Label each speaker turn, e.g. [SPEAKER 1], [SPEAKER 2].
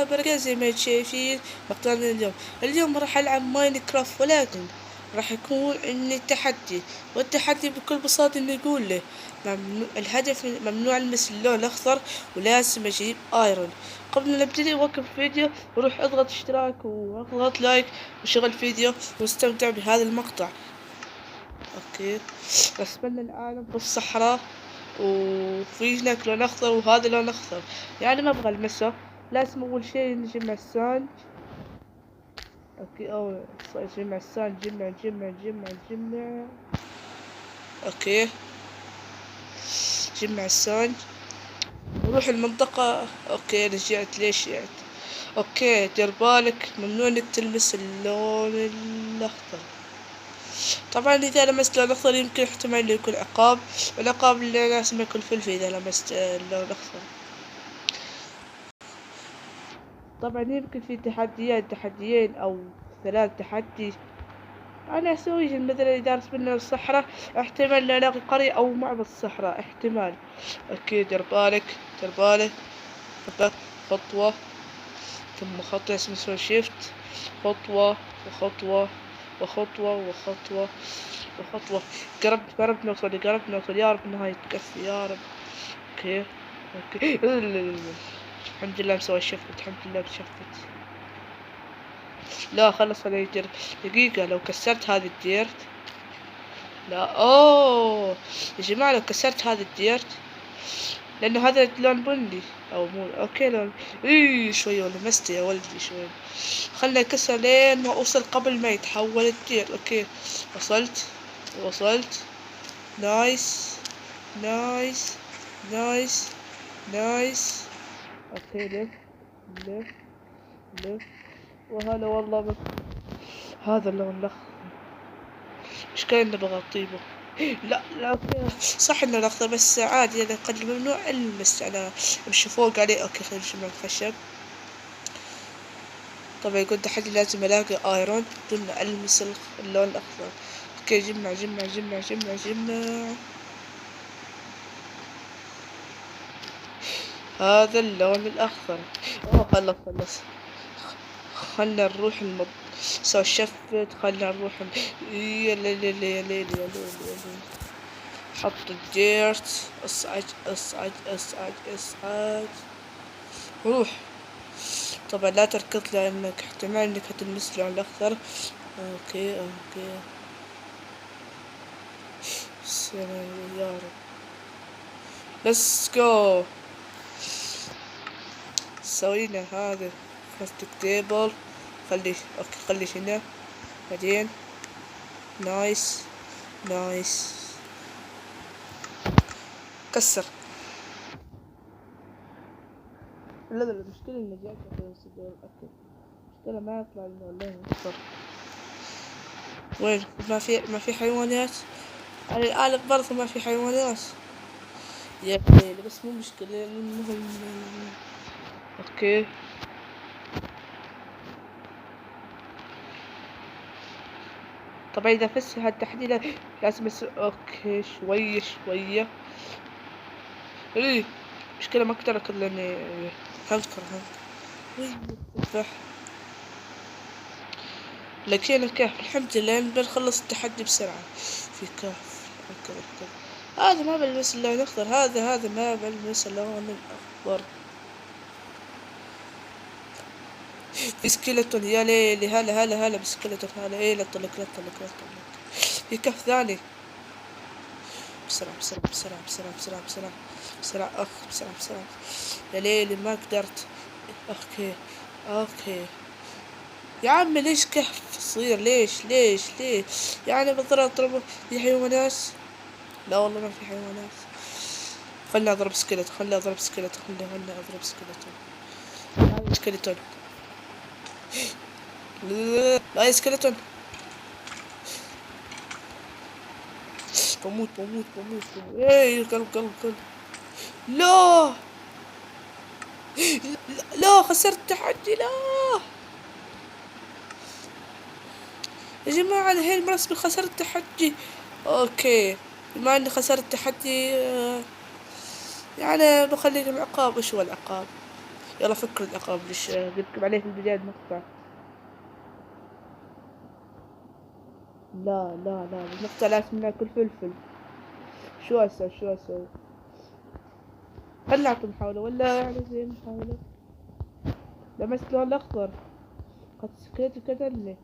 [SPEAKER 1] بركة زي ما شايفين مقطعنا اليوم راح ألعب ماينكرافت، ولكن راح يكون عندي تحدي، والتحدي بكل بساطة إنه يقول له الهدف ممنوع لمس اللون الأخضر، ولازم أجيب ايرون. قبل ما نبتدي وقف الفيديو وروح اضغط اشتراك واضغط لايك وشغل فيديو واستمتع بهذا المقطع. اوكي، رسمنا العالم بالصحراء وفي هناك لون اخضر وهذا لون اخضر، يعني ما ابغى المسه. لازم اول شي نجمع الساند. اوكي، او نجمع الساند، نجمع. اوكي، جمع الساند نروح المنطقة. اوكي رجعت، ليش يعني؟ اوكي دير بالك ممنوع انك تلمس اللون الاخضر. طبعا اذا لمست لون اخضر يمكن احتمال انه يكون عقاب، والعقاب اللي لازم يكون فلفل اذا لمست اللون الاخضر. طبعا يمكن في تحديين او 3 تحدي انا اسويهم. مثلا اذا رسمنا الصحراء احتمال نلاقي قرية او معبد الصحراء، احتمال. اوكي دير بالك، خطوة ثم خطوة، اسمه شيفت، خطوة وخطوة وخطوة وخطوة وخطوة. قربت نوصل يا رب النهاية تكفي يا رب. اوكي الحمد لله مسوي شفت، الحمد لله شفت. لا خلص على يدير دقيقة، لو كسرت هذا الديرت. لا اوه يا جماعة، لو كسرت هذا الديرت لانه هذا لون بني او مو اوكي لون شوية لمسته يا ولدي شوية. خلنا نكسر لين ما اوصل قبل ما يتحول الدير. اوكي وصلت. نايس اوكي لف لف. وهلا والله بس هذا اللون الاخضر مش كان نبغى طيبه. لا اوكي صح انه الاخضر بس عادي، انا قد ممنوع المس، انا امشي فوق عليه. اوكي خلينا نجمع الخشب. طبعا يقول تحدي لازم الاقي ايرون بدون ما المس اللون الاخضر. اوكي جمع هذا اللون الاخضر. اوه خلص. خلنا نروح سو شفت. خلنا نروح يا ليل. حط الديرت. اصعد روح. طبعا لا تركض لانك احتمال انك هتلمس اللون الاخضر. اوكي يا رب ليتس جو. سوينا هذا كرافتنج تيبل. خلي هنا بعدين. نايس كسر. لا المشكلة اني جاي المشكلة ما يطلع اللون اصفر. وين ما في حيوانات على القالب برضه، ما في حيوانات يا ليلي. بس مو مشكلة، المهم اوكي طبعا اذا فزت هالتحدي لازم اوكي شوية مشكلة ما اقدر اكل لاني هنكر تفاح. لكن كيف الحمد لله بنخلص التحدي بسرعة. في كهف أركب. هذا ما بلمس اللون الأخضر، هذا ما بلمس اللون الأخضر. في سكيلتون يا ليلي. هلا بسكيلتون. هلا لا طلق. في كهف ثاني. بسرعة يا ليلي ما قدرت. اوكي يا عم ليش كهف صغير؟ ليش يعني بضطر اضربه في حيوانات؟ لا والله ما في حيوانات. خلنا اضرب سكيلتون. خلنا اضرب سكيلتون. لا يا سكيلتون. بموت. ايه قلب. لا خسرت التحدي. لا يا جماعة الحين مرسبي خسرت التحدي. اوكي بما اني خسرت التحدي يعني بخليكم عقاب. وش هو العقاب؟ يلا فكر العقاب ليش قلتلكم عليه في البداية المقطع. لا لا لا، المقطع لازم ناكل فلفل. شو اسوي؟ خلنا نعطي محاولة ولا يعني زي محاولة. لمست لون الأخضر، قد سكرت وكتلني.